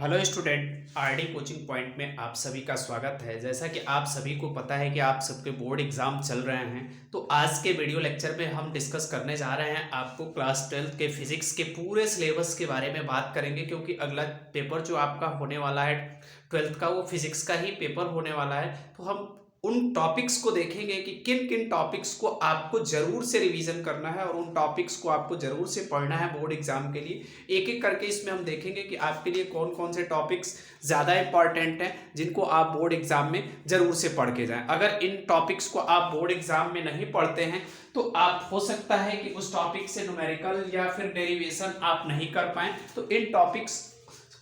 Hello student, RD coaching point में आप सभी का स्वागत है। जैसा कि आप सभी को पता है कि आप सबके बोर्ड एग्जाम चल रहे हैं, तो आज के वीडियो लेक्चर में हम डिस्कस करने जा रहे हैं आपको क्लास 12 के फिजिक्स के पूरे सिलेबस के बारे में बात करेंगे। क्योंकि अगला पेपर जो आपका होने वाला है 12th का, वो फिजिक्स का ही पेपर होने वाला है। तो हम उन टॉपिक्स को देखेंगे कि किन किन टॉपिक्स को आपको जरूर से रिवीजन करना है और उन टॉपिक्स को आपको जरूर से पढ़ना है बोर्ड एग्जाम के लिए। एक एक करके इसमें हम देखेंगे कि आपके लिए कौन कौन से टॉपिक्स ज़्यादा इंपॉर्टेंट हैं जिनको आप बोर्ड एग्जाम में जरूर से पढ़ के जाएं। अगर इन टॉपिक्स को आप बोर्ड एग्जाम में नहीं पढ़ते हैं तो आप हो सकता है कि उस टॉपिक से न्यूमेरिकल या फिर डेरिवेशन आप नहीं कर पाएं। तो इन टॉपिक्स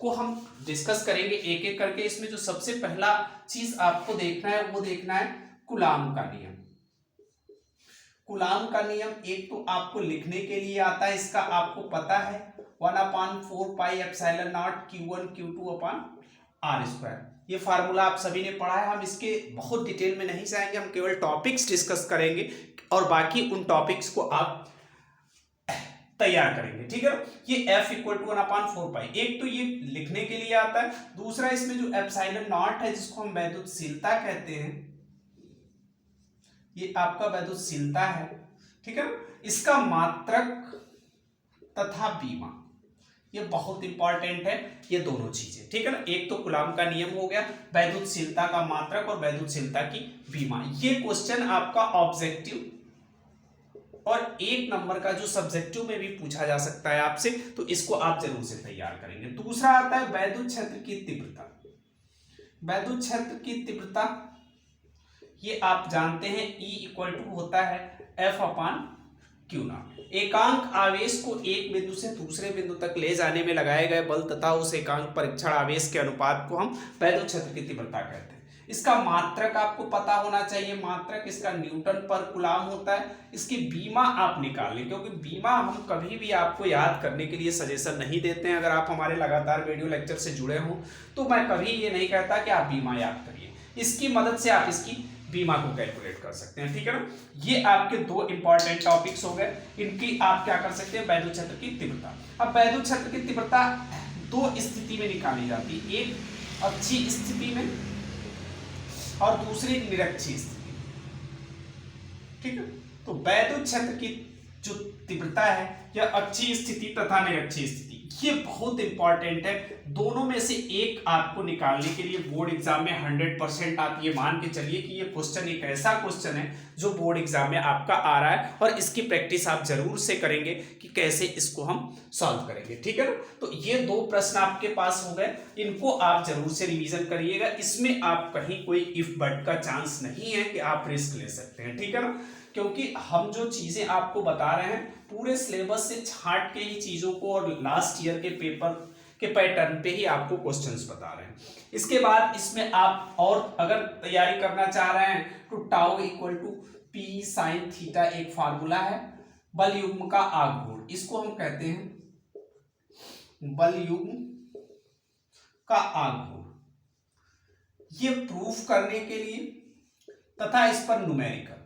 को हम डिस्कस करेंगे एक एक करके। इसमें जो सबसे पहला चीज आपको देखना है वो देखना है कूलाम का नियम। कूलाम का नियम एक तो आपको लिखने के लिए आता है, इसका आपको पता है 1/4 pi epsilon not Q1 Q2 upon R square. ये फार्मूला आप सभी ने पढ़ा है। हम इसके बहुत डिटेल में नहीं जाएंगे, हम केवल टॉपिक्स डिस्कस करेंगे और बाकी उन टॉपिक्स को आप तैयार करेंगे। ठीक है, ये F इक्वल टू 1/4 पाई, एक तो ये लिखने के लिए आता है। दूसरा इसमें जो एप्सिलॉन नॉट है जिसको हम वैद्युतशीलता कहते हैं, ये आपका वैद्युतशीलता है। ठीक है, इसका मात्रक तथा बीमा, ये बहुत इंपॉर्टेंट है ये दोनों चीजें। ठीक है ना, एक तो कूलाम का नियम हो गया, वैद्युतशीलता का मात्रक और वैद्युतशीलता की बीमा। ये क्वेश्चन आपका ऑब्जेक्टिव और 1 नंबर का जो सब्जेक्टिव में भी पूछा जा सकता है आपसे, तो इसको आप जरूर से तैयार करेंगे। दूसरा आता है वैद्युत क्षेत्र की तीव्रता। वैद्युत क्षेत्र की तीव्रता ये आप जानते हैं E इक्वल टू होता है F/Q0। एकांक आवेश को एक बिंदु से दूसरे बिंदु तक ले जाने में लगाए गए बल तथा उस एकांक परीक्षण आवेश के अनुपात को हम वैद्युत क्षेत्र की तीव्रता कहते हैं। इसका मात्रक आपको पता होना चाहिए, मात्रक इसका न्यूटन पर कूलाम होता है। इसकी बीमा आप निकाल लें, क्योंकि बीमा हम कभी भी आपको याद करने के लिए सजेशन नहीं देते हैं। अगर आप हमारे लगातार वीडियो लेक्चर से जुड़े हों तो मैं कभी ये नहीं कहता कि आप बीमा याद करिए, इसकी मदद से आप इसकी बीमा को कैलकुलेट कर सकते हैं। ठीक है ना, ये आपके दो इंपॉर्टेंट टॉपिक्स हो गए, इनकी आप क्या कर सकते हैं, वैद्युत क्षेत्र की तीव्रता। अब वैद्युत क्षेत्र की तीव्रता दो स्थिति में निकाली जाती है, एक अक्षीय स्थिति में और दूसरी निरक्षीय स्थिति। ठीक है, तो वैद्युत क्षेत्र की जो तीव्रता है यह अक्षीय स्थिति तथा निरक्षीय स्थिति, ये बहुत इंपॉर्टेंट है। दोनों में से एक आपको निकालने के लिए बोर्ड एग्जाम में 100% आप ये मान के चलिए कि ये क्वेश्चन एक ऐसा क्वेश्चन है जो बोर्ड एग्जाम में आपका आ रहा है और इसकी प्रैक्टिस आप जरूर से करेंगे कि कैसे इसको हम सॉल्व करेंगे। ठीक है ना, तो ये दो प्रश्न आपके पास हो गए, इनको आप जरूर से रिवीजन करिएगा। इसमें आप कहीं कोई इफ बट का चांस नहीं है कि आप रिस्क ले सकते हैं। ठीक है ना, क्योंकि हम जो चीजें आपको बता रहे हैं पूरे सिलेबस से छांट के ही चीजों को और लास्ट ईयर के पेपर के पैटर्न पे ही आपको क्वेश्चंस बता रहे हैं। इसके बाद इसमें आप और अगर तैयारी करना चाह रहे हैं तो tau equal to P sine theta एक फार्मूला है। बल युग्म का आघूर्ण, इसको हम कहते हैं बल युग्म का आघूर्ण। ये प्रूफ करने के लिए तथा इस पर न्यूमेरिकल,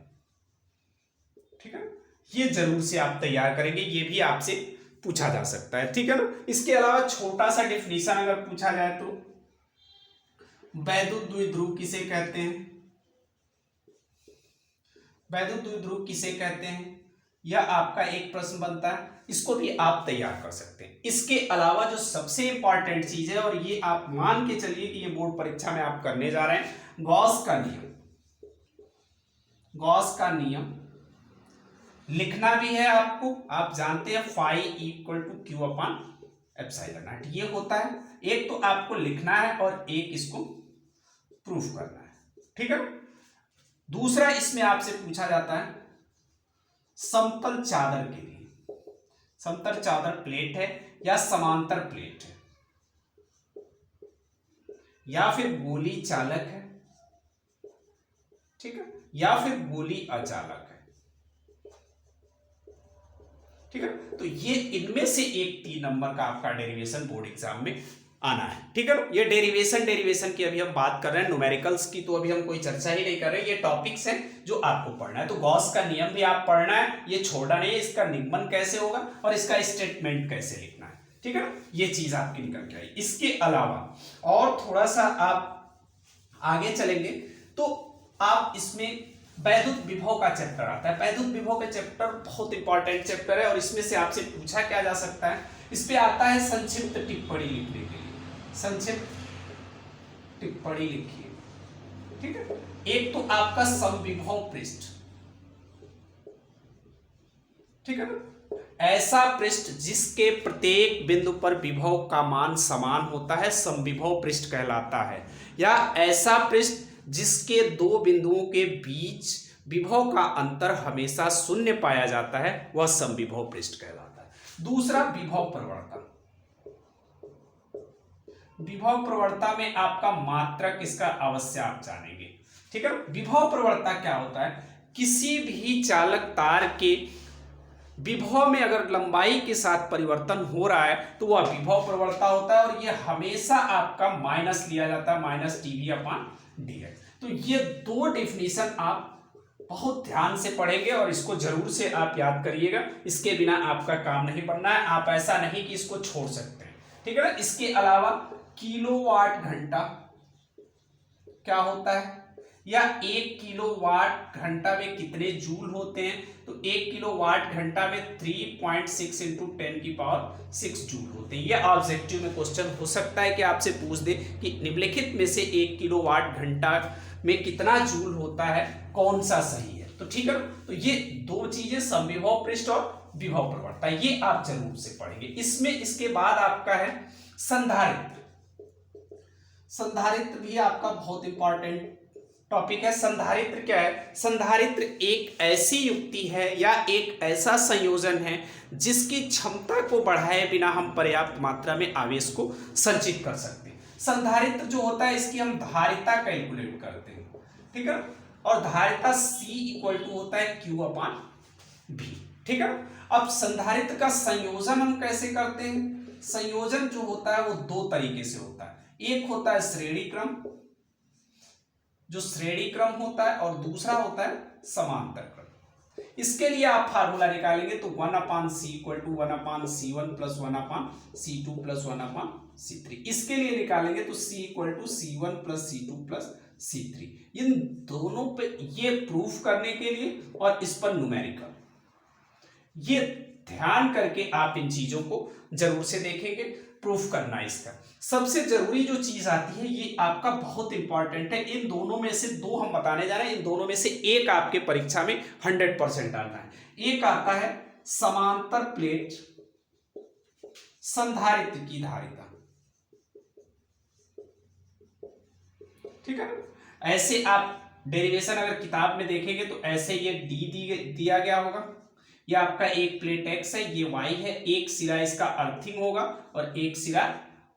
ठीक है, ये जरूर से आप तैयार करेंगे, ये भी आपसे पूछा जा सकता है। ठीक है ना, इसके अलावा छोटा सा डेफिनेशन अगर पूछा जाए तो वैद्युत द्विध्रुव किसे कहते हैं, वैद्युत द्विध्रुव किसे कहते हैं, यह आपका एक प्रश्न बनता है, इसको भी आप तैयार कर सकते हैं। इसके अलावा जो सबसे इंपॉर्टेंट चीज है, और ये आप मान के चलिए कि ये बोर्ड परीक्षा में आप करने जा रहे हैं, गॉस का नियम। गॉस का नियम लिखना भी है आपको, आप जानते हैं phi equal to Q upon epsilon naught, ये होता है। एक तो आपको लिखना है और एक इसको प्रूफ करना है। ठीक है, दूसरा इसमें आपसे पूछा जाता है समतल चादर के लिए, समतल चादर प्लेट है या समांतर प्लेट है या फिर गोली चालक है, ठीक है, या फिर गोली अचालक है। ठीक है, तो ये इनमें से एक 3 नंबर का आपका डेरिवेशन बोर्ड एग्जाम में आना है। ठीक है, ये डेरिवेशन की अभी हम बात कर रहे हैं, न्यूमेरिकल्स की तो अभी हम कोई चर्चा ही नहीं कर रहे, ये टॉपिक्स हैं जो आपको पढ़ना है। तो गॉस का नियम भी आप पढ़ना है, ये छोड़ना नहीं है, इसका निगमन कैसे होगा और इसका स्टेटमेंट कैसे लिखना है। ठीक है ना, ये चीज आपकी निकल के आई। इसके अलावा और थोड़ा सा आप आगे चलेंगे तो आप इसमें वैद्युत विभव का चैप्टर आता है। वैद्युत विभव का चैप्टर बहुत इंपॉर्टेंट चैप्टर है और इसमें से आपसे पूछा क्या जा सकता है, इस पे आता है संक्षिप्त टिप्पणी लिखने के लिए। संक्षिप्त टिप्पणी लिखिए, ठीक है। एक तो आपका समविभव पृष्ठ, ठीक है ना, ऐसा पृष्ठ जिसके प्रत्येक बिंदु पर विभव का मान समान होता है समविभव पृष्ठ कहलाता है। या ऐसा पृष्ठ जिसके दो बिंदुओं के बीच विभव का अंतर हमेशा शून्य पाया जाता है वह समविभव पृष्ठ कहलाता है। दूसरा विभव प्रवणता। विभव प्रवणता में आपका मात्रक इसका अवश्य आप जानेंगे, ठीक है। विभव प्रवणता क्या होता है, किसी भी चालक तार के विभव में अगर लंबाई के साथ परिवर्तन हो रहा है तो वह विभव प्रवणता होता है और यह हमेशा आपका माइनस लिया जाता है, माइनस dV/dx। तो ये दो डेफिनेशन आप बहुत ध्यान से पढ़ेंगे और इसको जरूर से आप याद करिएगा, इसके बिना आपका काम नहीं बनना है। आप ऐसा नहीं कि इसको छोड़ सकते हैं, ठीक है ना। इसके अलावा किलोवाट घंटा क्या होता है, या 1 किलोवाट घंटा में कितने जूल होते हैं, तो 1 किलोवाट घंटा में 3.6 इंटू 10⁶ जूल होते हैं। यह ऑब्जेक्टिव में क्वेश्चन हो सकता है कि आपसे पूछ दे कि निम्नलिखित में से 1 किलोवाट घंटा में कितना जूल होता है, कौन सा सही है। तो ठीक है, तो ये दो चीजें समविभव पृष्ठ और विभव प्रवणता, ये आप जरूर से पढ़ेंगे। इसमें इसके बाद आपका है संधारित्र। संधारित्र भी आपका बहुत इंपॉर्टेंट टॉपिक है। संधारित्र क्या है, संधारित्र एक ऐसी युक्ति है या एक ऐसा संयोजन है जिसकी क्षमता को बढ़ाए बिना हम पर्याप्त मात्रा में आवेश को संचित कर सकते हैं। संधारित्र जो होता है इसकी हम धारिता कैलकुलेट करते हैं, ठीक है, और धारिता C इक्वल टू होता है Q/V, ठीक है। अब संधारित्र का संयोजन हम कैसे करते हैं, संयोजन जो होता है वो दो तरीके से होता है। एक होता है श्रेणी क्रम, जो श्रेणी क्रम होता है, और दूसरा होता है समांतर क्रम। इसके लिए आप फार्मूला निकालेंगे तो 1/C equal to 1/C1 plus 1/C2 plus 1/C3। इसके लिए निकालेंगे तो C equal to C1 plus C2 plus C3। इन दोनों पे ये प्रूफ करने के लिए और इस पर न्यूमेरिकल, ये ध्यान करके आप इन चीजों को जरूर से देखेंगे, प्रूफ करना इसका। सबसे जरूरी जो चीज आती है ये आपका बहुत इंपॉर्टेंट है। इन दोनों में से दो हम बताने जा रहे हैं, इन दोनों में से एक आपके परीक्षा में 100% आना है। एक आता है समांतर प्लेट संधारित्र की धारिता, ठीक है। ऐसे आप डेरिवेशन अगर किताब में देखेंगे तो ऐसे ये दिया गया होगा, ये आपका एक प्लेट X है, ये Y है, एक सिरा इसका अर्थिंग होगा और एक सिरा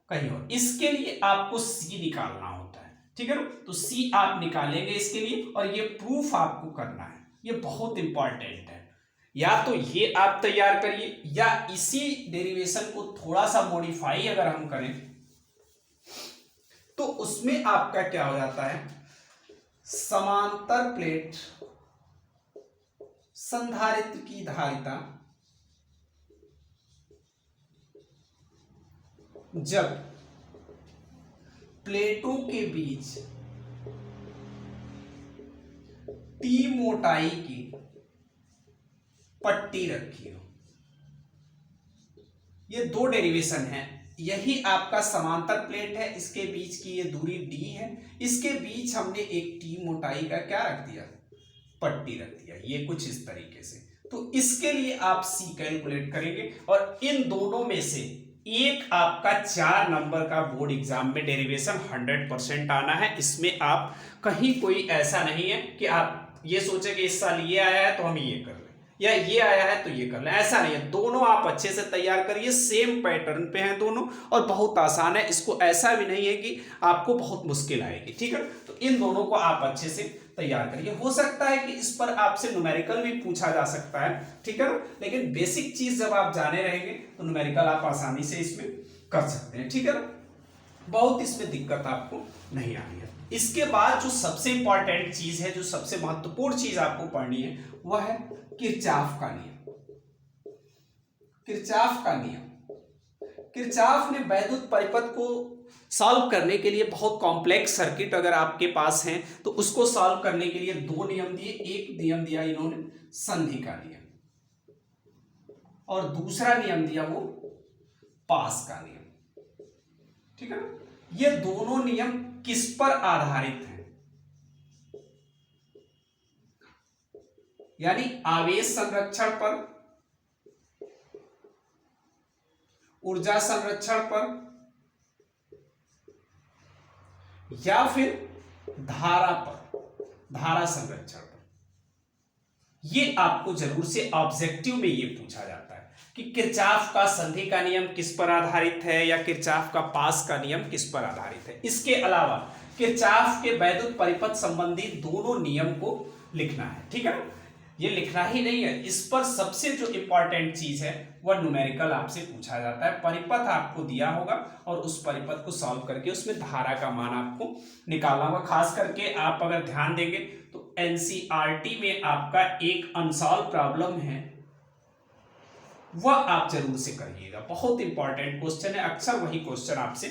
कहीं और। इसके लिए आपको C निकालना होता है, ठीक है ना। तो C आप निकालेंगे इसके लिए और ये प्रूफ आपको करना है, ये बहुत इंपॉर्टेंट है। या तो ये आप तैयार करिए या इसी डेरिवेशन को थोड़ा सा मॉडिफाई अगर हम करें तो उसमें आपका क्या हो जाता है, समांतर प्लेट संधारित्र की धारिता जब प्लेटों के बीच T मोटाई की पट्टी रखी हो। ये दो डेरिवेशन है, यही आपका समांतर प्लेट है, इसके बीच की ये दूरी D है, इसके बीच हमने एक T मोटाई का क्या रख दिया, पट्टी रख दिया, ये कुछ इस तरीके से। तो इसके लिए आप C कैलकुलेट करेंगे और इन दोनों में से एक आपका 4 नंबर का बोर्ड एग्जाम में डेरिवेशन 100% आना है। इसमें आप कहीं कोई ऐसा नहीं है कि आप ये सोचे कि इस साल ये आया है तो हम ये कर लें या ये आया है तो ये कर लें, ऐसा नहीं है। दोनों आप अच्छे से तैयार करिए, सेम पैटर्न पे हैं दोनों और बहुत आसान है। इसको ऐसा भी नहीं है कि आपको बहुत मुश्किल आएगी, ठीक है। तो इन दोनों को आप अच्छे से तैयार करिए। हो सकता है कि इस पर आपसे न्यूमेरिकल भी पूछा जा सकता है, ठीक है ना, लेकिन बेसिक चीज जब आप जाने रहेंगे तो न्यूमेरिकल आप आसानी से इसमें कर सकते हैं, ठीक है ना। बहुत इसमें दिक्कत आपको नहीं आनी है। इसके बाद जो सबसे इंपॉर्टेंट चीज है, जो सबसे महत्वपूर्ण चीज आपको पढ़नी है, वह है किरचॉफ का नियम। किरचॉफ का नियम, किरचॉफ ने वैद्युत परिपथ को सॉल्व करने के लिए बहुत कॉम्प्लेक्स सर्किट अगर आपके पास है तो उसको सॉल्व करने के लिए दो नियम दिए। एक नियम दिया इन्होंने संधि का नियम और दूसरा नियम दिया वो पास का नियम। ठीक है ना, ये दोनों नियम किस पर आधारित हैं? यानी आवेश संरक्षण पर, ऊर्जा संरक्षण पर, या फिर धारा पर, धारा संरक्षण पर। ये आपको जरूर से ऑब्जेक्टिव में ये पूछा जाता है कि किरचॉफ का संधि का नियम किस पर आधारित है या किरचॉफ का पास का नियम किस पर आधारित है। इसके अलावा किरचॉफ के वैद्युत परिपथ संबंधी दोनों नियम को लिखना है। ठीक है ना, ये लिखना ही नहीं है, इस पर सबसे जो इंपॉर्टेंट चीज है वह न्यूमेरिकल आपसे पूछा जाता है। परिपथ आपको दिया होगा और उस परिपथ को सॉल्व करके उसमें धारा का मान आपको निकालना होगा। खास करके आप अगर ध्यान देंगे तो एनसीईआरटी में आपका एक अनसॉल्व प्रॉब्लम है, वह आप जरूर से करिएगा। बहुत इंपॉर्टेंट क्वेश्चन है, अक्सर वही क्वेश्चन आपसे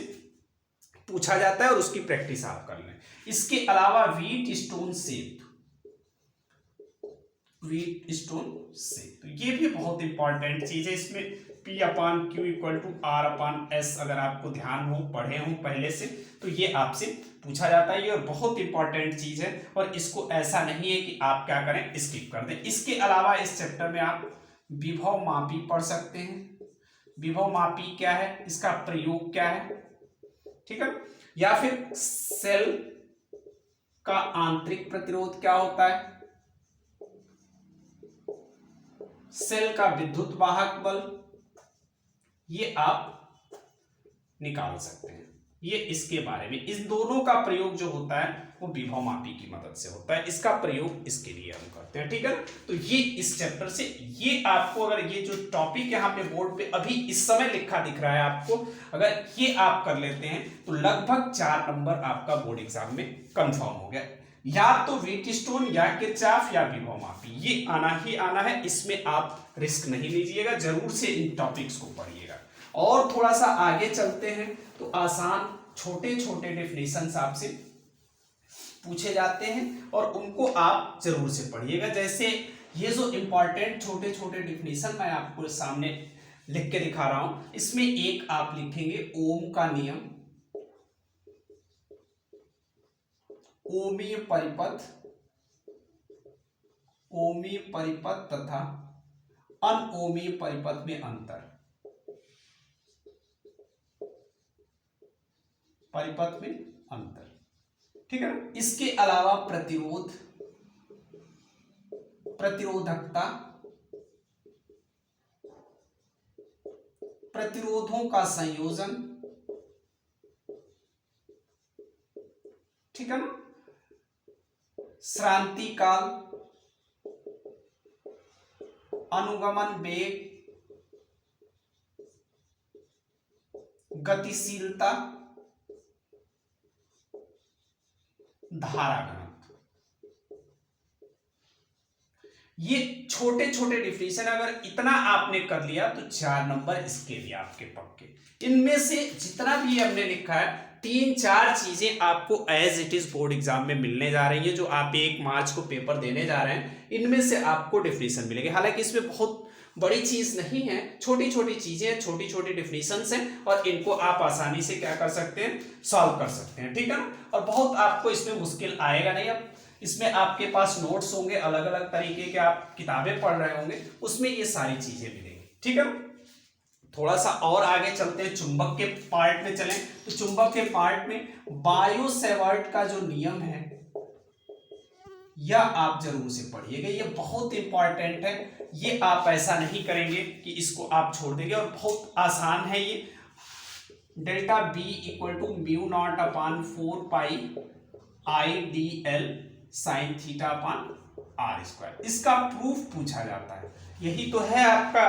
पूछा जाता है और उसकी प्रैक्टिस आप कर लें। इसके अलावा व्हीटस्टोन शेप, व्हीटस्टोन शेप, तो ये भी बहुत इंपॉर्टेंट चीज है। इसमें P/Q = R/S अगर आपको ध्यान हो, पढ़े हो पहले से, तो ये आपसे पूछा जाता है। ये बहुत इंपॉर्टेंट चीज है और इसको ऐसा नहीं है कि आप क्या करें, स्किप कर दें। इसके अलावा इस चैप्टर में आप विभव मापी पढ़ सकते हैं। विभव मापी क्या है, इसका प्रयोग क्या है, ठीक है, या फिर सेल का आंतरिक प्रतिरोध क्या होता है, सेल का विद्युत वाहक बल, ये आप निकाल सकते हैं। ये इसके बारे में, इस दोनों का प्रयोग जो होता है वो विभव मापी की मदद से होता है। इसका प्रयोग इसके लिए हम करते हैं। ठीक है, तो ये इस चैप्टर से, ये आपको अगर ये जो टॉपिक यहाँ पे बोर्ड पे अभी इस समय लिखा दिख रहा है आपको, अगर ये आप कर लेते हैं तो लगभग 4 नंबर आपका बोर्ड एग्जाम में कंफर्म हो गया। या तो व्हीटस्टोन या किरचॉफ या विभव मापी, ये आना ही आना है, इसमें आप रिस्क नहीं लीजिएगा, जरूर से इन टॉपिक्स को पढ़िएगा। और थोड़ा सा आगे चलते हैं तो आसान छोटे छोटे डेफिनेशंस आपसे पूछे जाते हैं और उनको आप जरूर से पढ़िएगा। जैसे ये जो इंपॉर्टेंट छोटे छोटे डेफिनेशन मैं आपको सामने लिख के दिखा रहा हूं, इसमें एक आप लिखेंगे ओम का नियम, ओमीय परिपथ, ओमीय परिपथ तथा अनओमीय परिपथ में अंतर, परिपथ में अंतर। ठीक है ना, इसके अलावा प्रतिरोध, प्रतिरोधकता, प्रतिरोधों का संयोजन, ठीक है ना, श्रांति काल, अनुगमन वेग, गतिशीलता, धारा घनत्व। ये छोटे छोटे डिफिनेशन अगर इतना आपने कर लिया तो 4 नंबर इसके लिए आपके पक्के। इनमें से जितना भी हमने लिखा है 3-4 चीजें आपको as it is board exam में मिलने जा रही है, जो आप 1 मार्च को पेपर देने जा रहे हैं, इनमें से आपको डिफिनेशन मिलेंगे। हालांकि इसमें बहुत बड़ी चीज नहीं है, छोटी छोटी चीजें, छोटी छोटी डिफिनेशंस हैं और इनको आप आसानी से क्या कर सकते हैं, सॉल्व कर सकते हैं। ठीक है ना, और बहुत आपको इसमें मुश्किल आएगा नहीं। अब इसमें आपके पास नोट्स होंगे, अलग अलग तरीके के आप किताबें पढ़ रहे होंगे, उसमें ये सारी चीजें मिलेंगी। ठीक है, थोड़ा सा और आगे चलते हैं, चुंबक के पार्ट में चलें तो चुंबक के पार्ट में बायो सेवर्ट का जो नियम है यह आप जरूर से पढ़िएगा, ये बहुत इंपॉर्टेंट है। ये आप ऐसा नहीं करेंगे कि इसको आप छोड़ देंगे, और बहुत आसान है ये। डेल्टा B = μ0/4 पाई IDL sin θ/r², इसका प्रूफ पूछा जाता है। यही तो है आपका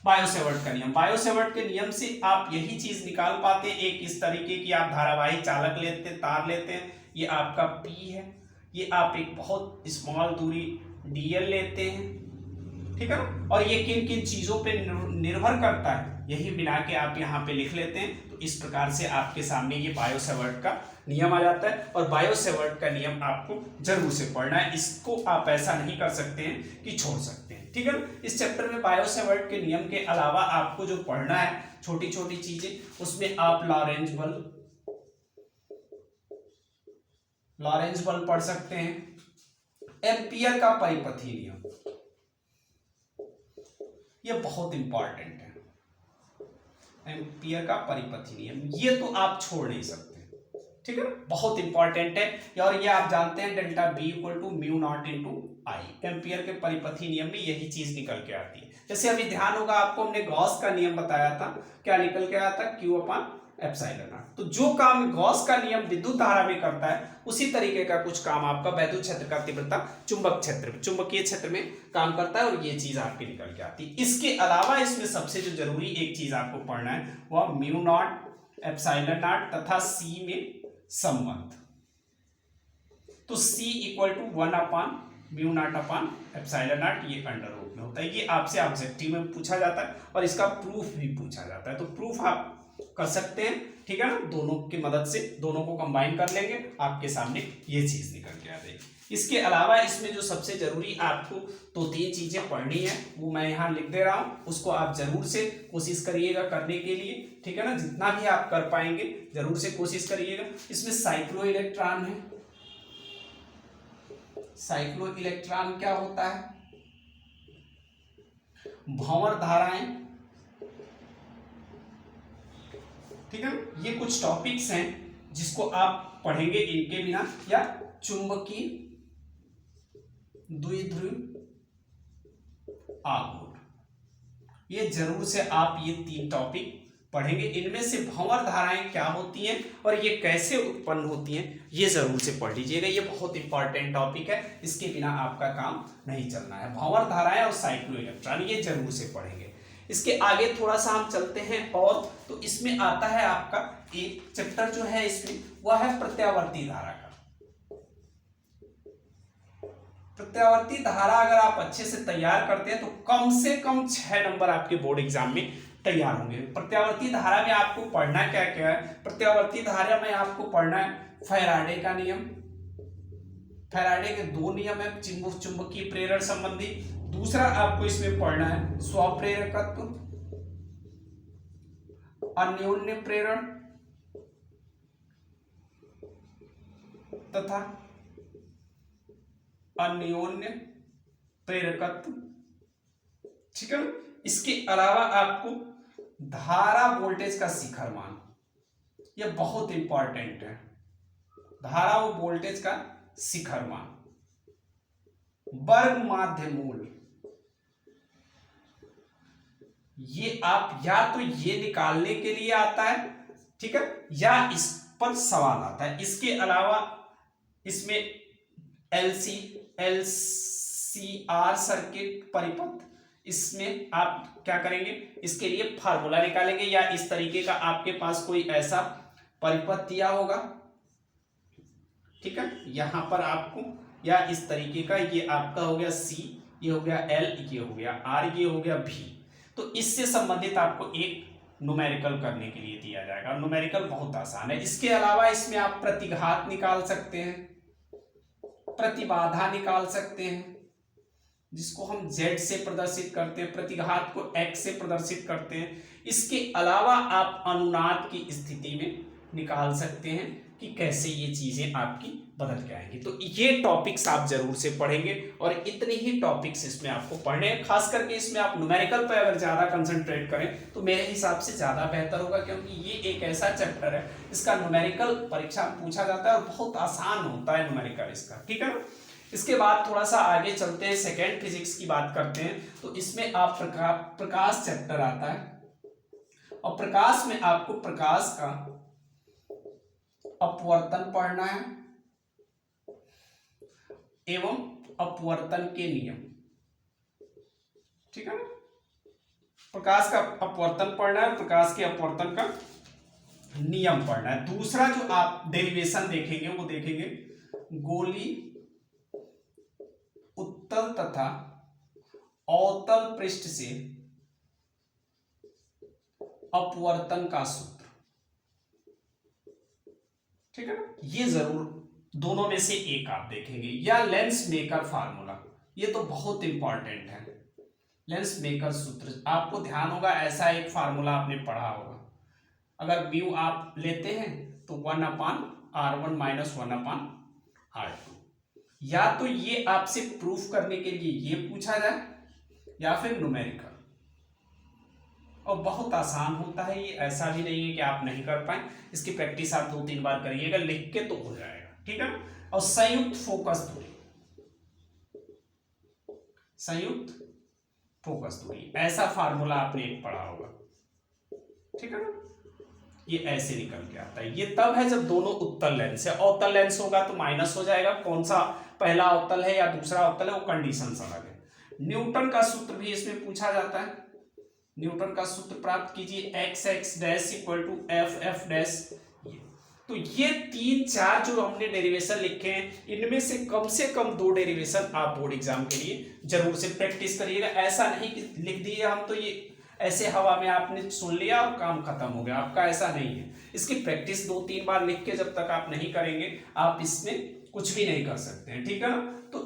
बायो सेवर्ट का नियम। बायो सेवर्ट के नियम से आप यही चीज निकाल पाते हैं। एक इस तरीके की आप धारावाही चालक लेते हैं, तार लेते हैं, ये आपका P है, ये आप एक बहुत स्मॉल दूरी DL लेते हैं। ठीक है ना, और ये किन किन चीजों पे निर्भर करता है, यही मिला के आप यहाँ पे लिख लेते हैं। तो इस प्रकार से आपके सामने ये बायो सेवर्ट का नियम आ जाता है, और बायो सेवर्ट का नियम आपको जरूर से पढ़ना है, इसको आप ऐसा नहीं कर सकते हैं कि छोड़ सकते हैं, ठीक है ना। इस चैप्टर में बायो सेवर्ट के नियम के अलावा आपको जो पढ़ना है छोटी छोटी चीजें, उसमें आप लॉरेंज बल पढ़ सकते हैं, एम्पियर का परिपथीय नियम, ये बहुत इंपॉर्टेंट है, एम्पियर का परिपथीय नियम, ये तो आप छोड़ नहीं सकते, ठीक है ना, बहुत इंपॉर्टेंट है। और ये आप जानते हैं delta B equal to mu naught into I, Ampere के परिपथीय नियम में यही चीज निकल के आती है। जैसे अभी ध्यान होगा आपको, हमने गॉस का नियम बताया था, क्या निकल के आया था, क्यू अपॉन एप्सिलॉन नॉट। तो जो काम गॉस का नियम विद्युत धारा में करता है, उसी तरीके का कुछ काम आपका वैद्युत क्षेत्र का तीव्रता चुंबकीय क्षेत्र में काम करता है, और ये चीज आपकी निकल के आती है। इसके अलावा इसमें सबसे जो जरूरी एक चीज आपको पढ़ना है वह म्यू नॉट एप्सिलॉन नॉट तथा सी में संबंध। तो C equal to 1 upon mu naught upon epsilon naught, ये अंडर रूट में होता है। ये आपसे ऑब्जेक्टिव में पूछा जाता है, और इसका प्रूफ भी पूछा जाता है। तो प्रूफ आप कर सकते हैं, ठीक है ना, दोनों की मदद से, दोनों को कंबाइन कर लेंगे, आपके सामने ये चीज निकल के आ जाएगी। इसके अलावा इसमें जो सबसे जरूरी आपको 2-3 चीजें पढ़नी है, वो मैं यहाँ लिख दे रहा हूँ, उसको आप जरूर से कोशिश करिएगा करने के लिए, ठीक है ना, जितना भी आप कर पाएंगे जरूर से कोशिश करिएगा। इसमें साइक्लो इलेक्ट्रॉन है। साइक्लो इलेक्ट्रॉन क्या होता है, भंवर धाराएं, ठीक है, ये कुछ टॉपिक्स हैं जिसको आप पढ़ेंगे इनके बिना, या चुंबकीय द्विध्रुव आघूर्ण, ये जरूर से आप ये 3 टॉपिक पढ़ेंगे। इनमें से भंवर धाराएं क्या होती हैं और ये कैसे उत्पन्न होती हैं, ये जरूर से पढ़ लीजिएगा, ये बहुत इंपॉर्टेंट टॉपिक है, इसके बिना आपका काम नहीं चलना है। भंवर धाराएं और साइक्लो इलेक्ट्रॉन ये जरूर से पढ़ेंगे। इसके आगे थोड़ा सा हम चलते हैं, और तो इसमें आता है आपका एक चैप्टर जो है इसमें, वह है प्रत्यावर्ती धारा का। प्रत्यावर्ती धारा अगर आप अच्छे से तैयार करते हैं तो कम से कम 6 नंबर आपके बोर्ड एग्जाम में तैयार होंगे। प्रत्यावर्ती धारा में आपको पढ़ना क्या क्या है, प्रत्यावर्ती धारा में आपको पढ़ना है फैराडे का नियम, फैराडे के 2 नियम है चुंबकीय प्रेरण संबंधी। दूसरा आपको इसमें पढ़ना है स्वप्रेरकत्व, अन्योन्य प्रेरण तथा अन्योन्य प्रेरकत्व, ठीक है। इसके अलावा आपको धारा वोल्टेज का शिखर मान, यह बहुत इंपॉर्टेंट है, धारा व वोल्टेज का शिखर मान, वर्ग माध्य मूल, ये आप या तो ये निकालने के लिए आता है, ठीक है, या इस पर सवाल आता है। इसके अलावा इसमें LCR सर्किट परिपथ, इसमें आप क्या करेंगे, इसके लिए फार्मूला निकालेंगे, या इस तरीके का आपके पास कोई ऐसा परिपथ दिया होगा, ठीक है, यहां पर आपको, या इस तरीके का, ये आपका हो गया C, ये हो गया L, ये हो गया R, ये हो गया V। तो इससे संबंधित आपको एक न्यूमेरिकल करने के लिए दिया जाएगा। न्यूमेरिकल बहुत आसान है। इसके अलावा इसमें आप प्रतिघात निकाल सकते हैं, प्रतिबाधा निकाल सकते हैं, जिसको हम Z से प्रदर्शित करते हैं, प्रतिघात को X से प्रदर्शित करते हैं। इसके अलावा आप अनुनाद की स्थिति में निकाल सकते हैं कि कैसे ये चीजें आपकी बदल के आएंगी। तो ये टॉपिक्स आप जरूर से पढ़ेंगे, और इतने ही टॉपिक्स इसमें आपको पढ़ने हैं। खास करके इसमें आप न्यूमेरिकल पर अगर ज्यादा कंसंट्रेट करें तो मेरे हिसाब से ज्यादा बेहतर होगा, क्योंकि ये एक ऐसा चैप्टर है इसका न्यूमेरिकल परीक्षा में पूछा जाता है और बहुत आसान होता है न्यूमेरिकल इसका, ठीक है ना। इसके बाद थोड़ा सा आगे चलते हैं, सेकेंड फिजिक्स की बात करते हैं। तो इसमें आप प्रकाश चैप्टर आता है, और प्रकाश में आपको प्रकाश का अपवर्तन पढ़ना है एवं अपवर्तन के नियम, ठीक है ना। प्रकाश का अपवर्तन पढ़ना है, प्रकाश के अपवर्तन का नियम पढ़ना है। दूसरा जो आप डेरिवेशन देखेंगे वो देखेंगे गोली उत्तल तथा अवतल पृष्ठ से अपवर्तन का सूत्र, ठीक है ना, ये जरूर दोनों में से एक आप देखेंगे, या लेंस मेकर फार्मूला, ये तो बहुत इंपॉर्टेंट है। लेंस मेकर सूत्र आपको ध्यान होगा, ऐसा एक फार्मूला आपने पढ़ा होगा, अगर म्यू आप लेते हैं तो 1/r1 माइनस 1/r2, या तो ये आपसे प्रूफ करने के लिए ये पूछा जाए या फिर न्यूमेरिकल, और बहुत आसान होता है ये, ऐसा भी नहीं है कि आप नहीं कर पाए, इसकी प्रैक्टिस आप 2-3 बार करिएगा, लिख के तो हो जाएगा, ठीक है ना। और संयुक्त फोकस दूरी, संयुक्त फोकस दूरी, ऐसा फार्मूला आपने एक पढ़ा होगा, ठीक है ना, ये ऐसे निकल के आता है। ये तब है जब दोनों उत्तल लेंस है, अवतल लेंस होगा तो माइनस हो जाएगा, कौन सा पहला अवतल है या दूसरा अवतल है वो कंडीशन अलग है। न्यूटन का सूत्र भी इसमें पूछा जाता है, न्यूटन का सूत्र प्राप्त कीजिए, X X dash equal to F F dash. तो ये 3-4 जो हमने डेरिवेशन लिखे हैं, इनमें से कम 2 डेरिवेशन आप बोर्ड एग्जाम के लिए जरूर से प्रैक्टिस करिएगा। ऐसा नहीं कि लिख दिए हम तो ये ऐसे हवा में आपने सुन लिया और काम खत्म हो गया, आपका ऐसा नहीं है। इसकी प्रैक्टिस 2-3 बार लिख के जब तक आप नहीं करेंगे, आप इसमें कुछ भी नहीं कर सकते हैं, ठीक है ना। तो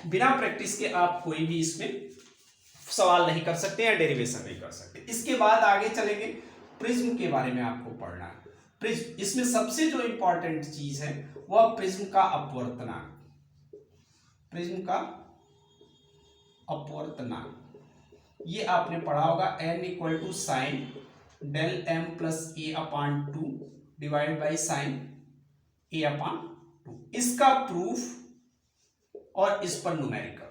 बिना प्रैक्टिस के आप कोई भी इसमें सवाल नहीं कर सकते या डेरिवेशन नहीं कर सकते। इसके बाद आगे चलेंगे, प्रिज्म के बारे में आपको पढ़ना है। प्रिज्म, इसमें सबसे जो इंपॉर्टेंट चीज है वह प्रिज्म का अपवर्तनांक, प्रिज्म का अपवर्तनांक, ये आपने पढ़ा होगा, n equal to sine del m plus a/2 divide by sine a/2। इसका प्रूफ और इस पर न्यूमेरिकल,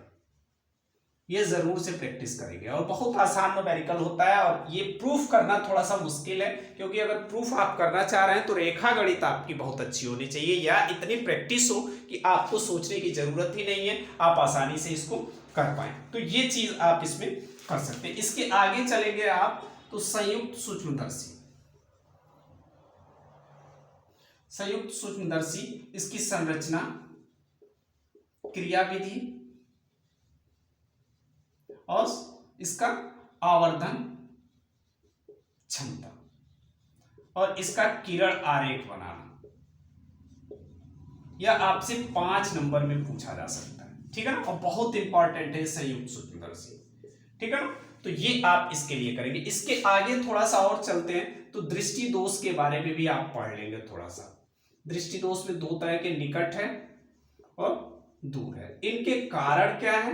ये जरूर से प्रैक्टिस करेंगे, और बहुत आसान न्यूमेरिकल होता है, और ये प्रूफ करना थोड़ा सा मुश्किल है, क्योंकि अगर प्रूफ आप करना चाह रहे हैं तो रेखा गणित आपकी बहुत अच्छी होनी चाहिए, या इतनी प्रैक्टिस हो कि आपको सोचने की जरूरत ही नहीं है, आप आसानी से इसको कर पाए। तो ये चीज आप इसमें कर सकते हैं। इसके आगे चलेंगे आप तो संयुक्त सूक्ष्मदर्शी, संयुक्त सूक्ष्मदर्शी, इसकी संरचना, क्रियाविधि और इसका आवर्धन क्षमता, और इसका किरण आरेख बनाना, यह आपसे 5 नंबर में पूछा जा सकता है, ठीक है ना, और बहुत इंपॉर्टेंट है संयुक्त सूक्ष्मदर्शी, ठीक है ना। तो ये आप इसके लिए करेंगे। इसके आगे थोड़ा सा और चलते हैं तो दृष्टि दोष के बारे में भी आप पढ़ लेंगे थोड़ा सा। दृष्टि दोष में 2 तरह के, निकट है और दूर है, इनके कारण क्या है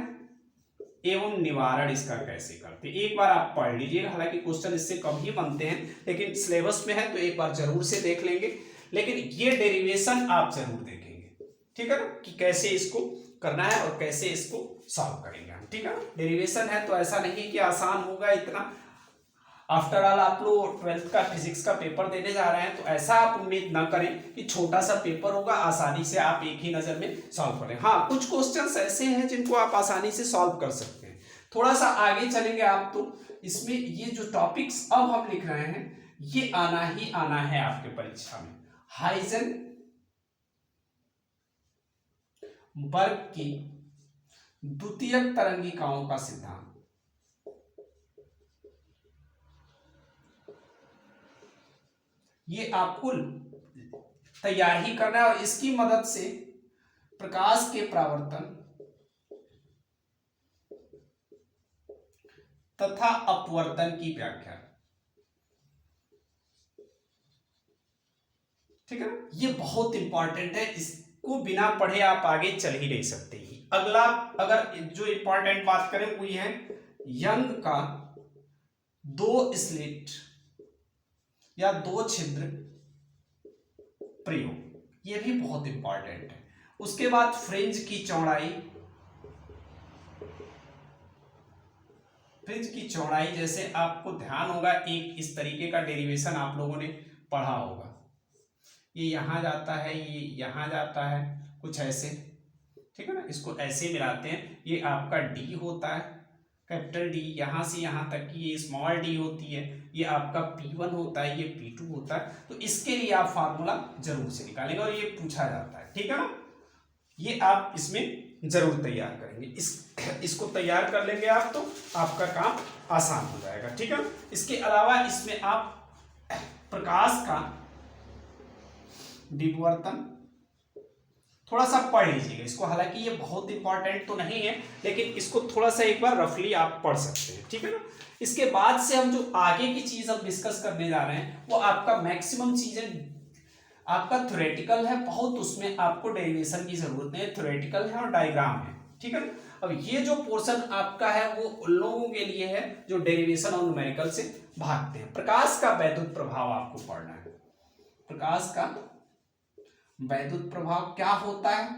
एवं निवारण इसका कैसे करते हैं, एक बार आप पढ़ लीजिएगा। हालांकि क्वेश्चन इससे कम ही बनते हैं, लेकिन सिलेबस में है तो एक बार जरूर से देख लेंगे, लेकिन ये डेरिवेशन आप जरूर देखेंगे, ठीक है ना, कि कैसे इसको करना है और कैसे इसको सॉल्व करेंगे हम, ठीक है ना। डेरिवेशन है तो ऐसा नहीं कि आसान होगा इतना, आफ्टर ऑल आप लोग 12th का फिजिक्स का पेपर देने जा रहे हैं, तो ऐसा आप उम्मीद ना करें कि छोटा सा पेपर होगा, आसानी से आप एक ही नजर में सॉल्व करें। हाँ, कुछ क्वेश्चंस ऐसे हैं जिनको आप आसानी से सॉल्व कर सकते हैं। थोड़ा सा आगे चलेंगे आप तो इसमें ये जो टॉपिक्स अब हम लिख रहे हैं ये आना ही आना है आपके परीक्षा में। हाइजेनबर्ग की द्वितीयक तरंगिकाओं का सिद्धांत, ये आपको तैयार ही करना है, और इसकी मदद से प्रकाश के परावर्तन तथा अपवर्तन की व्याख्या, ठीक है ना, ये बहुत इंपॉर्टेंट है, इसको बिना पढ़े आप आगे चल ही नहीं सकते ही। अगला अगर जो इंपॉर्टेंट बात करें वो ये है यंग का 2 स्लिट या 2 छिद्र प्रयोग, ये भी बहुत इंपॉर्टेंट है। उसके बाद फ्रिंज की चौड़ाई, फ्रिंज की चौड़ाई जैसे आपको ध्यान होगा एक इस तरीके का डेरिवेशन आप लोगों ने पढ़ा होगा, ये यहां जाता है, ये यहां जाता है, कुछ ऐसे, ठीक है ना, इसको ऐसे मिलाते हैं, ये आपका डी होता है, कैपिटल डी, यहां से यहां तक की ये स्मॉल डी होती है, ये आपका P1 होता है, ये P2 होता है। तो इसके लिए आप फार्मूला जरूर से निकालेंगे और ये पूछा जाता है, ठीक है ना, ये आप इसमें जरूर तैयार करेंगे। इसको तैयार कर लेंगे आप तो आपका काम आसान हो जाएगा, ठीक है। इसके अलावा इसमें आप प्रकाश का विवर्तन, थोड़ा सा पढ़ लीजिएगा इसको, हालांकि ये बहुत इंपॉर्टेंट तो नहीं है लेकिन इसको थोड़ा सा एक बार रफली आप पढ़ सकते हैं, ठीक है ना। इसके बाद से हम जो आगे की चीज हम डिस्कस करने जा रहे हैं वो आपका मैक्सिमम चीजें आपका थ्योरेटिकल है, बहुत उसमें आपको डेरिवेशन की जरूरत नहीं है, थ्योरेटिकल है और डायग्राम है, ठीक है ना। अब ये जो पोर्शन आपका है वो उन लोगों के लिए है जो डेरिवेशन और न्यूमेरिकल से भागते हैं। प्रकाश का वैद्युत प्रभाव आपको पढ़ना है। प्रकाश का वैद्युत प्रभाव क्या होता है,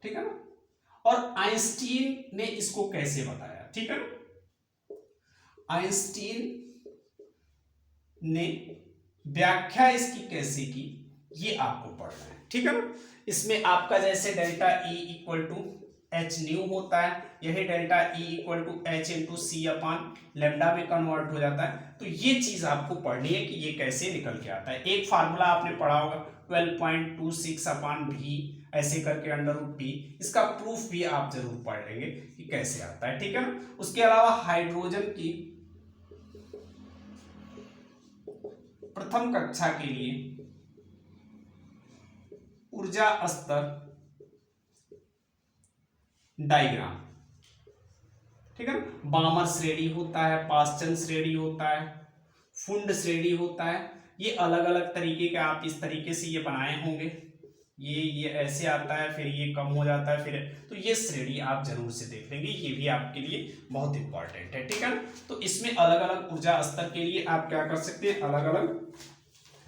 ठीक है ना, और आइंस्टीन ने इसको कैसे बताया, ठीक है ना। आइंस्टीन ने व्याख्या इसकी कैसे की ये आपको पढ़ना है, ठीक है ना। इसमें आपका जैसे delta E equal to H nu होता है, यही delta E equal to H into C upon lambda में कन्वर्ट हो जाता है। तो ये चीज आपको पढ़नी है कि ये कैसे निकल के आता है। एक फार्मूला आपने पढ़ा होगा 12.26 अपान भी ऐसे करके √T, इसका प्रूफ भी आप जरूर पढ़ लेंगे कि कैसे आता है, ठीक है ना। उसके अलावा हाइड्रोजन की प्रथम कक्षा के लिए ऊर्जा स्तर डायग्राम, ठीक है ना। बामर श्रेणी होता है, पाश्चन श्रेणी होता है, फुंड श्रेणी होता है, ये अलग अलग तरीके के आप इस तरीके से ये बनाए होंगे। ये ऐसे आता है, फिर ये कम हो जाता है, फिर तो ये श्रेणी आप जरूर से देख लेंगे, ये भी आपके लिए बहुत इंपॉर्टेंट है, ठीक है ना। तो इसमें अलग अलग ऊर्जा स्तर के लिए आप क्या कर सकते हैं, अलग अलग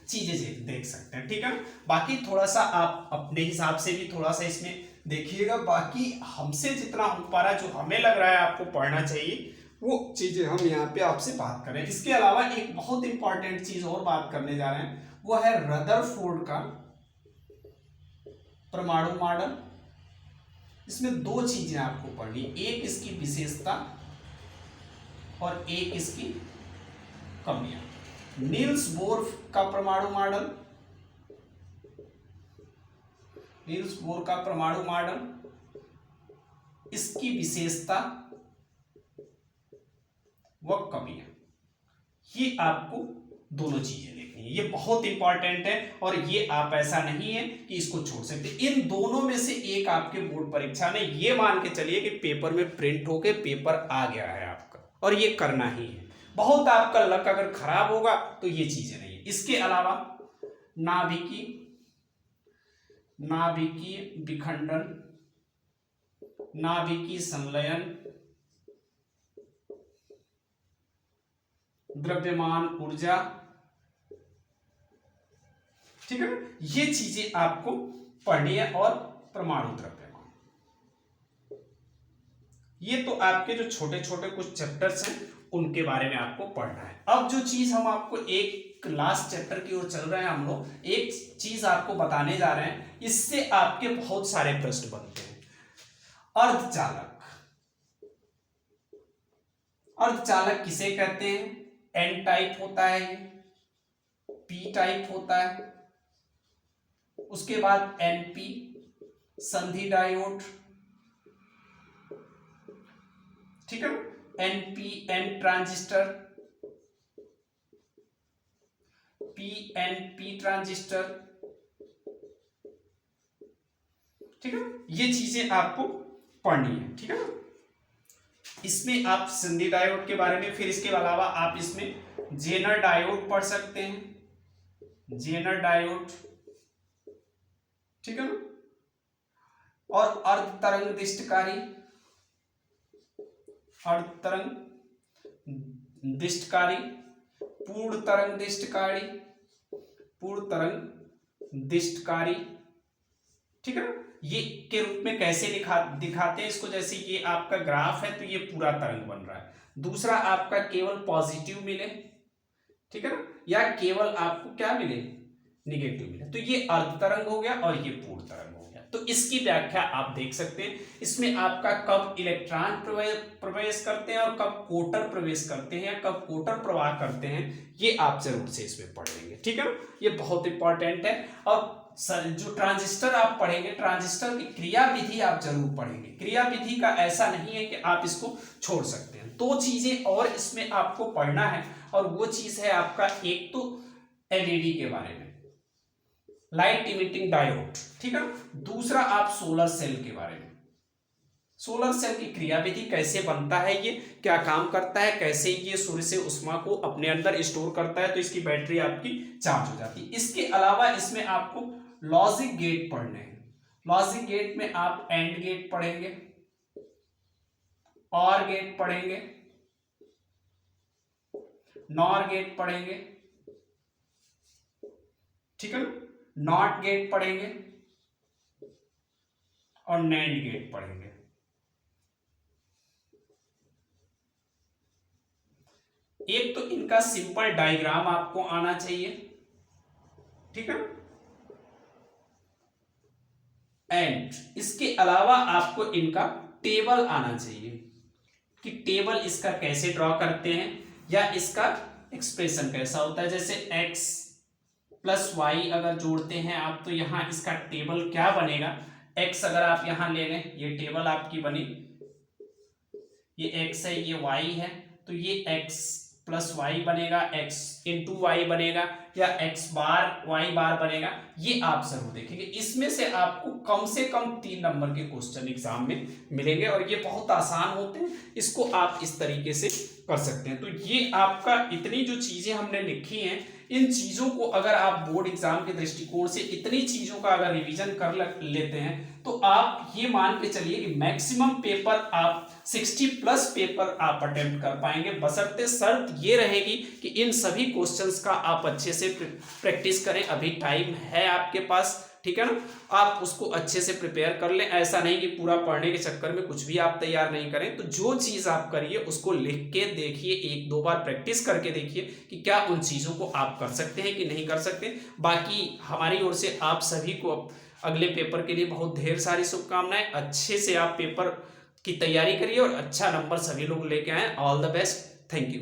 चीजें देख सकते हैं, ठीक है ना। बाकी थोड़ा सा आप अपने हिसाब से भी थोड़ा सा इसमें देखिएगा, बाकी हमसे जितना हो पा रहा है, जो हमें लग रहा है आपको पढ़ना चाहिए वो चीजें हम यहाँ पे आपसे बात करें। इसके अलावा एक बहुत इंपॉर्टेंट चीज और बात करने जा रहे हैं, वो है रदरफोर्ड का परमाणु मॉडल। इसमें दो चीजें आपको पढ़नी, एक इसकी विशेषता और एक इसकी कमियां। नील्स बोर का परमाणु मॉडल, नील्स बोर का परमाणु मॉडल, इसकी विशेषता व कमियां, ये आपको दोनों चीजें देखनी है, ये बहुत इंपॉर्टेंट है। और ये आप ऐसा नहीं है कि इसको छोड़ सकते, इन दोनों में से एक आपके बोर्ड परीक्षा में ये मान के चलिए कि पेपर में प्रिंट होके पेपर आ गया है आपका, और ये करना ही है। बहुत आपका लक अगर खराब होगा तो ये चीजें नहीं है। इसके अलावा नाभिकीय विखंडन, नाभिकीय संलयन, द्रव्यमान ऊर्जा, ठीक है ना, ये चीजें आपको पढ़नी है। और परमाणु द्रव्यमान, ये तो आपके जो छोटे छोटे कुछ चैप्टर्स हैं उनके बारे में आपको पढ़ना है। अब जो चीज हम आपको एक लास्ट चैप्टर की ओर चल रहे हैं, हम लोग एक चीज आपको बताने जा रहे हैं, इससे आपके बहुत सारे प्रश्न बनते हैं। अर्धचालक, अर्धचालक किसे कहते हैं? एन टाइप होता है, पी टाइप होता है, उसके बाद एनपी संधि डायोड, ठीक है, NPN transistor, PNP transistor, ठीक है। ये चीजें आपको पढ़नी है, ठीक है ना। इसमें आप संधि डायोड के बारे में, फिर इसके अलावा आप इसमें जेनर डायोड पढ़ सकते हैं, जेनर डायोड, ठीक है ना। और अर्ध तरंग दिष्टकारी, अर्ध तरंग दिष्टकारी, पूर्ण तरंग दिष्टकारी, पूर्ण तरंग दिष्टकारी, ठीक है ना। ये के रूप में कैसे दिखाते हैं इसको, जैसे ये आपका ग्राफ है तो ये पूरा तरंग बन रहा है, दूसरा आपका केवल पॉजिटिव मिले, ठीक है ना, या केवल आपको क्या मिले, निगेटिव मिले, तो ये अर्ध तरंग हो गया और ये पूर्ण तरंग हो गया। तो इसकी व्याख्या आप देख सकते हैं। इसमें आपका कब इलेक्ट्रॉन प्रवेश करते हैं और कब कोटर प्रवेश करते हैं या कब कोटर प्रवाह करते हैं, ये आप जरूर से इसमें पढ़ लेंगे, ठीक है ना। ये बहुत इंपॉर्टेंट है। और जो ट्रांजिस्टर आप पढ़ेंगे, ट्रांजिस्टर की क्रिया विधि आप जरूर पढ़ेंगे। क्रिया विधि का ऐसा नहीं है कि आप इसको छोड़ सकते हैं। दो चीजें और इसमें आपको पढ़ना है, और वो चीज है आपका, एक तो एलईडी के बारे में, लाइट इमिटिंग डायोड, ठीक है। दूसरा आप सोलर सेल के बारे में, सोलर सेल की क्रियाविधि कैसे बनता है, ये क्या काम करता है, कैसे ये सूर्य से ऊष्मा को अपने अंदर स्टोर करता है, तो इसकी बैटरी आपकी चार्ज हो जाती है। इसके अलावा इसमें आपको लॉजिक गेट पढ़ने हैं। लॉजिक गेट में आप एंड गेट पढ़ेंगे, और गेट पढ़ेंगे, नॉर गेट पढ़ेंगे, ठीक है, नॉट गेट पढ़ेंगे और नैंड गेट पढ़ेंगे। एक तो इनका सिंपल डायग्राम आपको आना चाहिए, ठीक है, एंड इसके अलावा आपको इनका टेबल आना चाहिए कि टेबल इसका कैसे ड्रॉ करते हैं या इसका एक्सप्रेशन कैसा होता है। जैसे x प्लस वाई अगर जोड़ते हैं आप तो यहां इसका टेबल क्या बनेगा, x अगर आप यहां ले लें, ये टेबल आपकी बनी, ये x है, ये y है, तो ये x प्लस वाई बनेगा, x इंटू वाई बनेगा, या x बार वाई बार बनेगा। ये आप जरूर देखेंगे, इसमें से आपको कम से कम 3 नंबर के क्वेश्चन एग्जाम में मिलेंगे और ये बहुत आसान होते हैं, इसको आप इस तरीके से कर सकते हैं। तो ये आपका इतनी जो चीजें हमने लिखी हैं, इन चीजों को अगर आप बोर्ड एग्जाम के दृष्टिकोण से इतनी चीजों का अगर रिवीजन कर लेते हैं तो आप ये मान के चलिए कि मैक्सिमम पेपर आप 60+ पेपर आप अटेम्प्ट कर पाएंगे, बशर्ते शर्त ये रहेगी कि इन सभी क्वेश्चंस का आप अच्छे से प्रैक्टिस करें। अभी टाइम है आपके पास, ठीक है ना, आप उसको अच्छे से प्रिपेयर कर लें। ऐसा नहीं कि पूरा पढ़ने के चक्कर में कुछ भी आप तैयार नहीं करें। तो जो चीज़ आप करिए उसको लिख के देखिए, 1-2 बार प्रैक्टिस करके देखिए कि क्या उन चीज़ों को आप कर सकते हैं कि नहीं कर सकते। बाकी हमारी ओर से आप सभी को अगले पेपर के लिए बहुत ढेर सारी शुभकामनाएं। अच्छे से आप पेपर की तैयारी करिए और अच्छा नंबर सभी लोग लेके आए। All the best, thank you.